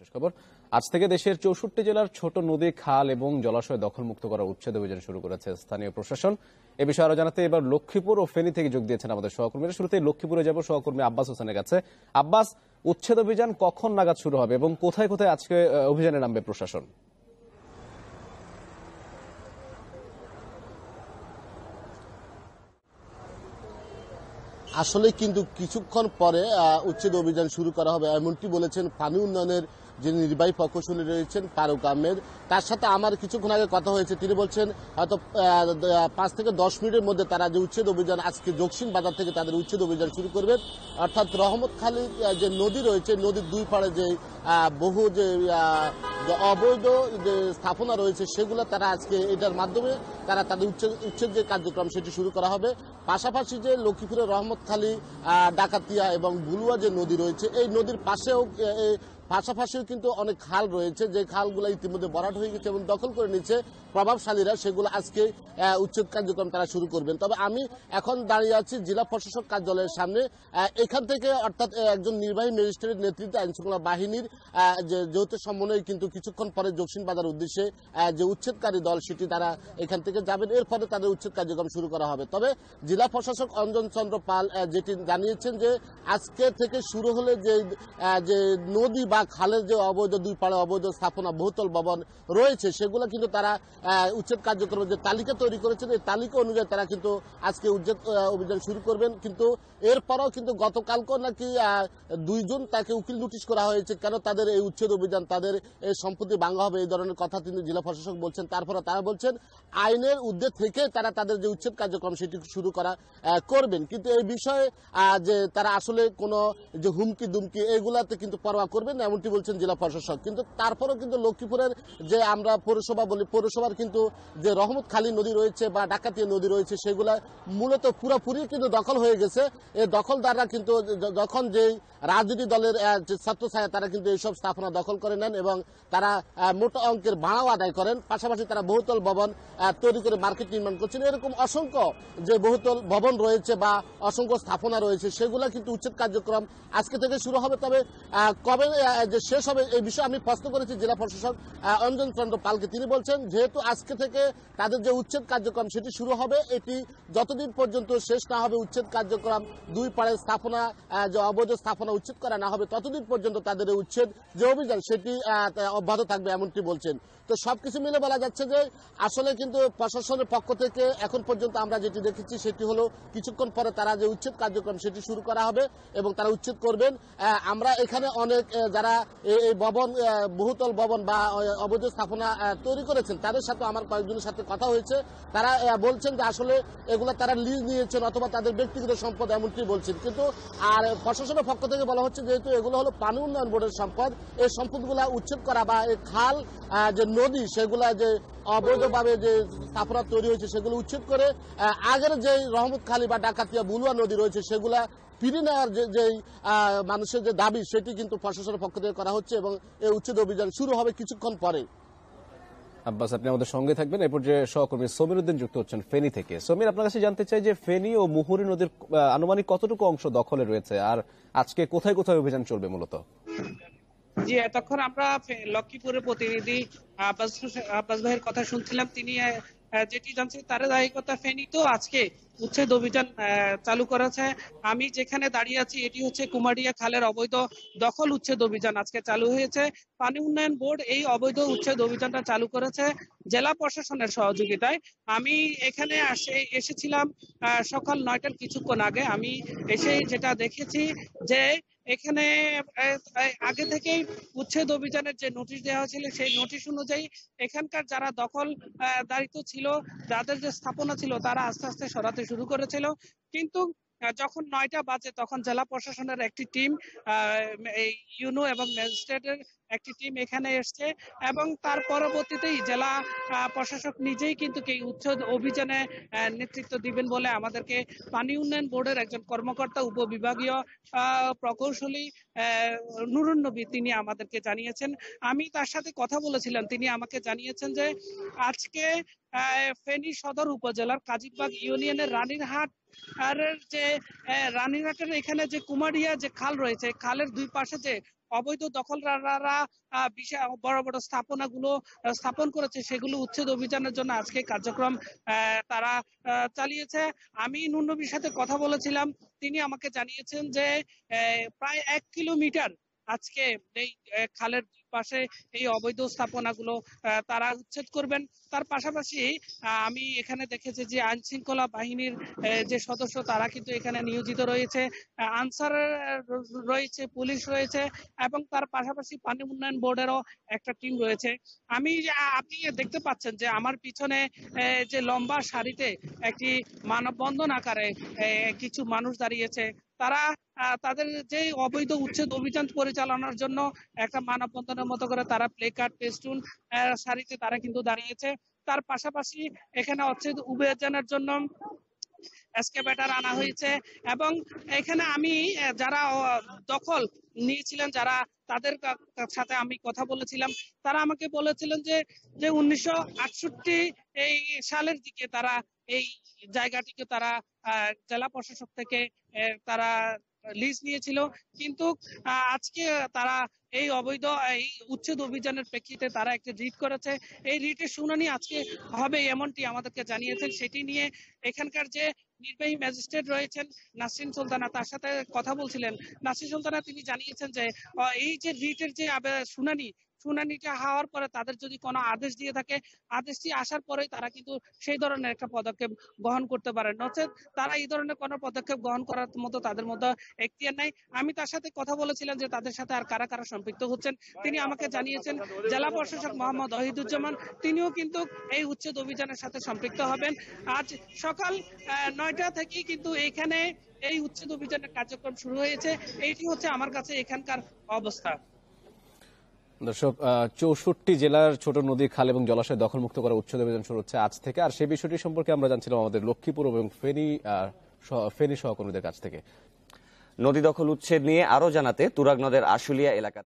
সর্বশেষ খবর, আজ থেকে দেশের ৬৪ জেলার ছোট নদী, খাল এবং জলাশয় দখলমুক্ত করার উচ্ছেদ অভিযান শুরু করেছে স্থানীয় প্রশাসন। এ বিষয়ে আরো জানাতে এবার লক্ষ্মীপুর ও ফেনী থেকে যোগ দিয়েছেন আমাদের সহকর্মীরা। শুরুতে লক্ষ্মীপুরে যাব সহকর্মী আব্বাস হোসেনের কাছে। আব্বাস, উচ্ছেদ অভিযান কখন নাগাদ শুরু হবে এবং কোথায় কোথায় আজকে অভিযানে নামবে প্রশাসন? আসলে কিন্তু কিছুক্ষণ পরে উচ্ছেদ অভিযান শুরু করা হবে এমনটি বলেছেন পানি উন্নয়নের যে নির্বাহী প্রকৌশলী রয়েছেন ফারুক আহমেদ। তার সাথে আমার কিছুক্ষণ আগে কথা হয়েছে, তিনি বলছেন হয়তো 5 থেকে 10 মিনিটের মধ্যে তারা যে উচ্ছেদ অভিযান আজকে জকসিন বাজার থেকে তাদের উচ্ছেদ অভিযান শুরু করবেন। অর্থাৎ রহমতখালী যে নদী রয়েছে, নদীর দুই পাড়ে যে বহু যে অবৈধ যে স্থাপনা রয়েছে সেগুলো তারা আজকে এটার মাধ্যমে তারা তাদের উচ্ছেদ যে কার্যক্রম সেটি শুরু করা হবে। পাশাপাশি যে লক্ষ্মীপুরের রহমতখালী, ডাকাতিয়া এবং বুলুয়া যে নদী রয়েছে, এই নদীর পাশাপাশিও কিন্তু অনেক খাল রয়েছে, যে খালগুলো ইতিমধ্যে ভরাট হয়ে গেছে এবং দখল করে নিচ্ছে প্রভাবশালীরা, সেগুলো আজকে উচ্ছেদ কার্যক্রম তারা শুরু করবেন। তবে আমি এখন দাঁড়িয়ে আছি জেলা প্রশাসক কার্যালয়ের সামনে। এখান থেকে অর্থাৎ একজন নির্বাহী ম্যাজিস্ট্রেটের নেতৃত্বে আইনশৃঙ্খলা বাহিনীর যৌথ সমন্বয়ে কিন্তু কিছুক্ষণ পরে জকসিন বাজার উদ্দেশ্যে যে উচ্ছেদকারী দল সেটি তারা এখান থেকে যাবেন, এরপরে তাদের উচ্ছেদ কার্যক্রম শুরু করা হবে। তবে জেলা প্রশাসক অঞ্জন চন্দ্র পাল যেটি জানিয়েছেন যে আজকে থেকে শুরু হলে যে নদী বা খালের যে অবৈধ দুই পাড়ে অবৈধ স্থাপনা বহুতল ভবন রয়েছে সেগুলো কিন্তু তারা উচ্ছেদ কার্যক্রমের যে তালিকা তৈরি করেছেন, এই তালিকা অনুযায়ী তারা কিন্তু আজকে উচ্ছেদ অভিযান শুরু করবেন। কিন্তু এরপরও কিন্তু গতকালকেও নাকি 2 জন তাকে উকিল নোটিশ করা হয়েছে, কেন তাদের এই উচ্ছেদ অভিযান, তাদের এই সম্পত্তি ভাঙা হবে এই ধরনের কথা তিনি জেলা প্রশাসক বলছেন। তারপরে তারা বলছেন আইনের ঊর্ধ্বে থেকে তারা তাদের যে উচ্ছেদ কার্যক্রম সেটি শুরু করবেন। কিন্তু এই বিষয়ে যে তারা আসলে কোনো যে হুমকি দুমকি এগুলাতে কিন্তু পরোয়া করবেন না এমনটি বলছেন জেলা প্রশাসক। কিন্তু তারপরেও কিন্তু লক্ষ্মীপুরের যে আমরা পৌরসভা বলি, পৌরসভার কিন্তু যে রহমতখালী নদী রয়েছে বা ডাকাতিয়া নদী রয়েছে সেগুলা মূলত পুরোপুরি কিন্তু দখল হয়ে গেছে। এই দখলদাররা কিন্তু যখন যে রাজনৈতিক দলের ছাত্র ছায়া তারা কিন্তু এইসব স্থাপনা দখল করে নেন এবং তারা মোটা অঙ্কের ভাড়াও আদায় করেন। পাশাপাশি তারা বহুতল ভবন তৈরি করে মার্কেট নির্মাণ করছেন। এরকম অসংখ্য যে বহুতল ভবন রয়েছে বা অসংখ্য স্থাপনা রয়েছে সেগুলা কিন্তু উচ্ছেদ কার্যক্রম আজকে থেকে শুরু হবে। তবে কবে যে শেষ হবে এই বিষয়ে আমি প্রশ্ন করেছি জেলা প্রশাসক অঞ্জন চন্দ্র পালকে। তিনি বলছেন যেহেতু আজকে থেকে তাদের যে উচ্ছেদ কার্যক্রম সেটি শুরু হবে, এটি যতদিন পর্যন্ত শেষ না হবে, উচ্ছেদ কার্যক্রম দুই পাড়ের স্থাপনা যে অবৈধ স্থাপনা উচ্ছেদ করা না হবে, ততদিন পর্যন্ত তাদের এই উচ্ছেদ যে অভিযান সেটি অব্যাহত থাকবে এমনটি বলছেন। তো সবকিছু মিলে বলা যাচ্ছে যে আসলে কিন্তু প্রশাসনের পক্ষ থেকে এখন পর্যন্ত আমরা যেটি দেখেছি সেটি হলো কিছুক্ষণ পরে তারা যে উচ্ছেদ কার্যক্রম সেটি শুরু করা হবে এবং তারা উচ্ছেদ করবেন। আমরা এখানে অনেক যারা এই ভবন বহুতল ভবন বা অবৈধ স্থাপনা তৈরি করেছেন তাদের সাথে আমার কয়েকজনের সাথে কথা হয়েছে। তারা বলছেন যে আসলে এগুলো তারা লিজ নিয়েছেন অথবা তাদের ব্যক্তিগত সম্পদ এমনটি বলছেন। কিন্তু আর প্রশাসনের পক্ষ থেকে বলা হচ্ছে যেহেতু এগুলো হলো পানি উন্নয়ন বোর্ডের সম্পদ, এই সম্পদগুলা উচ্ছেদ করা বা এই খাল যে নদী সেগুলা যে অবৈধভাবে যে স্থাপনা তৈরি হয়েছে সেগুলো উচ্ছেদ করে আগের যে রহমতখালী বা ডাকাতিয়া বুলুয়া নদী রয়েছে সেগুলা ফিরিয়ে নেওয়ার যে মানুষের যে দাবি সেটি কিন্তু প্রশাসনের পক্ষ থেকে করা হচ্ছে এবং এই উচ্ছেদ অভিযান শুরু হবে কিছুক্ষণ পরে। আব্বাস, আপনি আমাদের সঙ্গে থাকবেন। এরপর যে সহকর্মী সমীর উদ্দিন যুক্ত হচ্ছেন ফেনী থেকে। সমীর, আপনার কাছে জানতে চাই যে ফেনী ও মুহুরী নদীর আনুমানিক কতটুকু অংশ দখলে রয়েছে আর আজকে কোথায় কোথায় অভিযান চলবে মূলত? জি, এতক্ষণ আমরা লক্ষ্মীপুরের প্রতিনিধি আব্বাস ভাইয়ের কথা শুনছিলাম। তিনি যেটি জানছেন তার দায়িত্বতা ফেনী তো আজকে উচ্ছেদ অভিযান চালু করেছে। আমি যেখানে দাঁড়িয়ে আছি এটি হচ্ছে কুমারিয়া খালের অবৈধ দখল উচ্ছেদ অভিযান আজকে চালু হয়েছে। পানি উন্নয়ন বোর্ড এই অবৈধ উচ্ছেদ অভিযানটা চালু করেছে জেলা প্রশাসনের সহযোগিতায়। আমি এখানে এসেছিলাম সকাল 9টার কিছুক্ষণ আগে। আমি এসে যেটা দেখেছি যে এখানে আগে থেকেই উচ্ছেদ অভিযানের যে নোটিশ দেওয়া ছিল সেই নোটিশ অনুযায়ী এখানকার যারা দখল দায়িত্ব ছিল, যাদের যে স্থাপনা ছিল তারা আস্তে আস্তে সরাতে শুরু করেছিল। কিন্তু যখন 9টা বাজে তখন জেলা প্রশাসনের একটি টিম, ইউনো এবং ম্যাজিস্ট্রেটের একটি টিম এখানে এসছে এবং তার পরবর্তীতেই জেলা প্রশাসক নিজেই কিন্তু এই উচ্ছেদ অভিযানে নেতৃত্ব দিবেন বলে আমাদেরকে পানি উন্নয়ন বোর্ডের একজন কর্মকর্তা উপবিভাগীয় প্রকৌশলী নুরুন নবী তিনি আমাদেরকে জানিয়েছেন। আমি তার সাথে কথা বলেছিলাম, তিনি আমাকে জানিয়েছেন যে আজকে ফেনী সদর উপজেলার কাজীবাগ ইউনিয়নের রানীরহাট আর যে রানীরহাটের এখানে যে কুমারিয়া যে খাল রয়েছে, খালের দুই পাশে যে অবৈধ দখলদাররা বিশাল বড় বড় স্থাপনাগুলো স্থাপন করেছে সেগুলো উচ্ছেদ অভিযানের জন্য আজকে কার্যক্রম তারা চালিয়েছে। আমি নুননবীর সাথে কথা বলেছিলাম, তিনি আমাকে জানিয়েছেন যে প্রায় 1 কিলোমিটার আজকে এই খালের দুই পাশে এই অবৈধ স্থাপনাগুলো তারা উচ্ছেদ করবেন। তার পাশাপাশি আমি এখানে দেখেছি যে আইন শৃঙ্খলা বাহিনীর যে সদস্য তারা কিন্তু এখানে নিয়োজিত রয়েছে, আনসার রয়েছে, পুলিশ রয়েছে এবং তার পাশাপাশি পানি উন্নয়ন বোর্ডেরও একটা টিম রয়েছে। আপনি দেখতে পাচ্ছেন যে আমার পিছনে যে লম্বা সারিতে একটি মানববন্ধন আকারে কিছু মানুষ দাঁড়িয়েছে। তারা তাদের যে অবৈধ উচ্ছেদ অভিযান পরিচালনার জন্য একটা মানববন্ধনের মতো করে তারা প্লে কার্ড, পেস্টুন সারিতে তারা কিন্তু দাঁড়িয়েছে। তার পাশাপাশি এখানে উচ্ছেদ অভিযানের জন্য এসকেভেটর আনা হয়েছে এবং এখানে আমি যারা দখল নিয়েছিলেন যারা তাদের সাথে আমি কথা বলেছিলাম, তারা আমাকে বলেছিলেন যে 1968 এই সালের দিকে তারা এই জায়গাটিকে তারা জেলা প্রশাসক থেকে তারা লিজ নিয়েছিল, কিন্তু আজকে তারা এই অবৈধ এই উচ্ছেদ অভিযানের প্রেক্ষিতে তারা একটা রিট করেছে। এই রিটের শুনানি আজকে হবে এমনটি আমাদেরকে জানিয়েছেন। সেটি নিয়ে এখানকার যে নির্বাহী ম্যাজিস্ট্রেট রয়েছেন নাসরিন সুলতানা, তার সাথে কথা বলছিলেন। নাসরিন সুলতানা তিনি জানিয়েছেন যে এই যে রিটের যে শুনানিটা হওয়ার পরে তাদের যদি কোনো আদেশ দিয়ে থাকে, আদেশটি আসার পরেই তারা কিন্তু সেই ধরনের একটা পদক্ষেপ গ্রহণ করতে পারেন, নচেত তারা এই ধরনের কোনো পদক্ষেপ গ্রহণ করার মতো তাদের মধ্যে এখতিয়ার নাই। আমি তার সাথে কথা বলেছিলাম যে তাদের সাথে আর কারা কারা সম্পৃক্ত হচ্ছেন। তিনি আমাকে জানিয়েছেন জেলা প্রশাসক মোহাম্মদ ওহিদুজ্জামান তিনিও কিন্তু এই উচ্ছেদ অভিযানের সাথে সম্পৃক্ত হবেন। আজ সকাল 9টা থেকেই কিন্তু এখানে এই উচ্ছেদ অভিযানের কার্যক্রম শুরু হয়েছে। এইটি হচ্ছে আমার কাছে এখানকার অবস্থা। দর্শক, 64 জেলার ছোট নদী, খাল এবং জলাশয় দখলমুক্ত করা উচ্ছেদ অভিযান শুরু হচ্ছে আজ থেকে। আর সেই বিষয়টি সম্পর্কে আমরা জানছিলাম আমাদের লক্ষ্মীপুর এবং ফেনী সহকর্মীদের কাছ থেকে। নদী দখল উচ্ছেদ নিয়ে আরো জানাতে তুরাগ নদের আশুলিয়া এলাকা